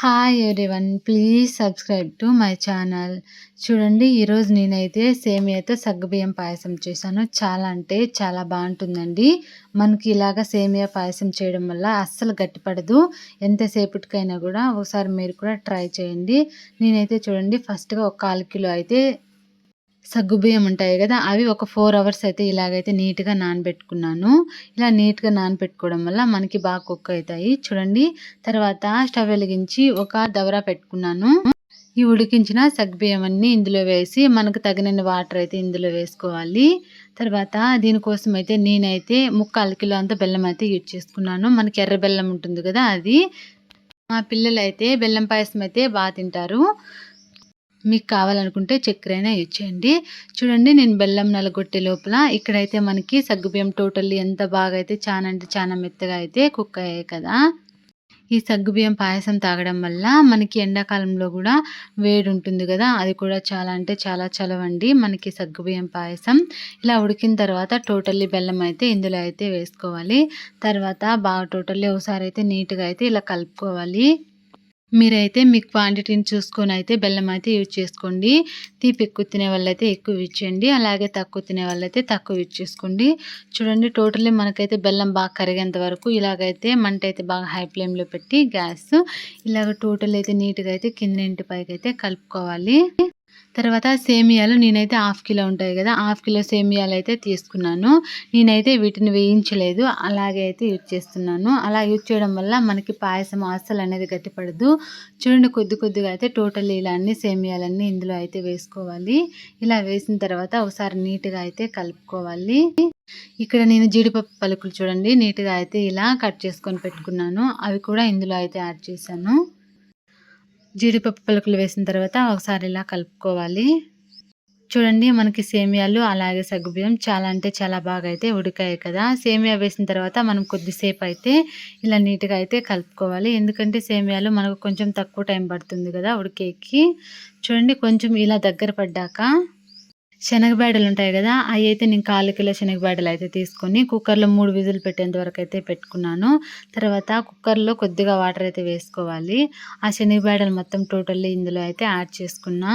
Hi everyone, please subscribe to my channel. చూడండి, ఈరోజు నేనైతే సేమియాతో సగ్గుబియ్యం పాయసం చేశాను. చాలా అంటే చాలా బాగుంటుందండి. మనకి ఇలాగ సేమియా పాయసం చేయడం వల్ల అస్సలు గట్టిపడదు. ఎంతసేపటికైనా కూడా ఒకసారి మీరు కూడా ట్రై చేయండి. నేనైతే చూడండి, ఫస్ట్గా ఒక 1/4 కిలో అయితే సగ్గుబియ్యం ఉంటాయి కదా, అవి ఒక 4 అవర్స్ అయితే ఇలాగైతే నీట్గా నానబెట్టుకున్నాను. ఇలా నీట్గా నానబెట్టుకోవడం వల్ల మనకి బాగా కుక్ అవుతాయి. చూడండి, తర్వాత స్టవ్ వెలిగించి ఒక దబరా పెట్టుకున్నాను. ఈ ఉడికించిన సగ్గుబియ్యం అన్నీ ఇందులో వేసి మనకు తగినన్ని వాటర్ అయితే ఇందులో వేసుకోవాలి. తర్వాత దీనికోసం అయితే నేనైతే 3/4 కిలో అంత బెల్లం అయితే యూజ్ చేసుకున్నాను. మనకి ఎర్ర బెల్లం ఉంటుంది కదా, అది. మా పిల్లలు అయితే బెల్లం పాయసం అయితే బాగా తింటారు. మీకు కావాలనుకుంటే చక్కెర అయినా యూజ్ చేయండి. చూడండి, నేను బెల్లం నలగొట్టే లోపల ఇక్కడైతే మనకి సగ్గుబియ్యం టోటల్లీ ఎంత బాగా అయితే చాలా అంటే చాలా మెత్తగా అయితే కుక్ అయ్యాయి కదా. ఈ సగ్గుబియ్యం పాయసం తాగడం వల్ల మనకి ఎండాకాలంలో కూడా వేడి ఉంటుంది కదా, అది కూడా చాలా అంటే చాలా చలవండి మనకి సగ్గుబియ్యం పాయసం. ఇలా ఉడికిన తర్వాత టోటల్లీ బెల్లం అయితే ఇందులో అయితే వేసుకోవాలి. తర్వాత బాగా టోటల్లీ ఒకసారి అయితే నీట్గా అయితే ఇలా కలుపుకోవాలి. మీరైతే మీ క్వాంటిటీని చూసుకొని అయితే బెల్లం అయితే యూజ్ చేసుకోండి. తీపి ఎక్కువ తినే వాళ్ళైతే ఎక్కువ యూజ్ చేయండి, అలాగే తక్కువ తినే వాళ్ళైతే తక్కువ యూజ్ చేసుకోండి. చూడండి, టోటల్లీ మనకైతే బెల్లం బాగా కరిగేంత వరకు ఇలాగైతే మంట అయితే బాగా హై ఫ్లేమ్లో పెట్టి గ్యాస్ ఇలాగ టోటల్ అయితే నీట్గా అయితే కింద పైకి అయితే కలుపుకోవాలి. తర్వాత సేమియాలు నేనైతే 1/2 కిలో ఉంటాయి కదా, 1/2 కిలో సేమియాలు అయితే తీసుకున్నాను. నేనైతే వీటిని వేయించలేదు, అలాగే అయితే యూజ్ చేస్తున్నాను. అలా యూజ్ చేయడం వల్ల మనకి పాయసం అస్సలు అనేది గట్టిపడదు. చూడండి, కొద్ది కొద్దిగా అయితే టోటల్లీ ఇలా అన్ని సేమియాలన్నీ ఇందులో అయితే వేసుకోవాలి. ఇలా వేసిన తర్వాత ఒకసారి నీట్గా అయితే కలుపుకోవాలి. ఇక్కడ నేను జీడిపప్పు పలుకులు చూడండి నీట్గా అయితే ఇలా కట్ చేసుకొని పెట్టుకున్నాను, అవి కూడా ఇందులో అయితే యాడ్ చేశాను. జీడిపప్పు పలుకులు వేసిన తర్వాత ఒకసారి ఇలా కలుపుకోవాలి. చూడండి, మనకి సేమియాలు అలాగే సగ్గుబియ్యం చాలా అంటే చాలా బాగా అయితే ఉడికాయి కదా. సేమియా వేసిన తర్వాత మనం కొద్దిసేపు అయితే ఇలా నీట్గా అయితే కలుపుకోవాలి, ఎందుకంటే సేమియాలు మనకు కొంచెం తక్కువ టైం పడుతుంది కదా ఉడికేకి. చూడండి, కొంచెం ఇలా దగ్గర పడ్డాక శనగబేడలు ఉంటాయి కదా, అవి అయితే నేను 1/4 కిలో శనగబేడలు అయితే తీసుకొని కుక్కర్లో 3 విజిల్ పెట్టేంత వరకు అయితే పెట్టుకున్నాను. తర్వాత కుక్కర్లో కొద్దిగా వాటర్ అయితే వేసుకోవాలి. ఆ శనగబేడలు మొత్తం టోటల్లీ ఇందులో అయితే యాడ్ చేసుకున్నా.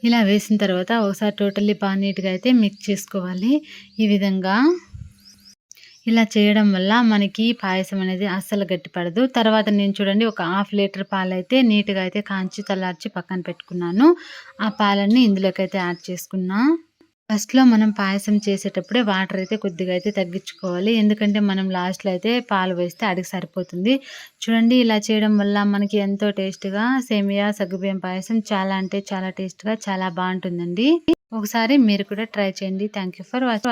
ఇలా వేసిన తర్వాత ఒకసారి టోటల్లీ బాగా నీట్గా అయితే మిక్స్ చేసుకోవాలి. ఈ విధంగా ఇలా చేయడం వల్ల మనకి పాయసం అనేది అస్సలు గట్టిపడదు. తర్వాత నేను చూడండి ఒక 1/2 లీటర్ పాలైతే నీట్గా అయితే కాంచి చల్లార్చి పక్కన పెట్టుకున్నాను. ఆ పాలన్నీ ఇందులోకి అయితే యాడ్ చేసుకున్నా. ఫస్ట్లో మనం పాయసం చేసేటప్పుడే వాటర్ అయితే కొద్దిగా అయితే తగ్గించుకోవాలి, ఎందుకంటే మనం లాస్ట్లో అయితే పాలు వేస్తే అడిగి సరిపోతుంది. చూడండి, ఇలా చేయడం వల్ల మనకి ఎంతో టేస్ట్గా సేమియా సగ్గుబియ్యం పాయసం చాలా అంటే చాలా టేస్ట్గా చాలా బాగుంటుందండి. ఒకసారి మీరు కూడా ట్రై చేయండి. Thank you for watching.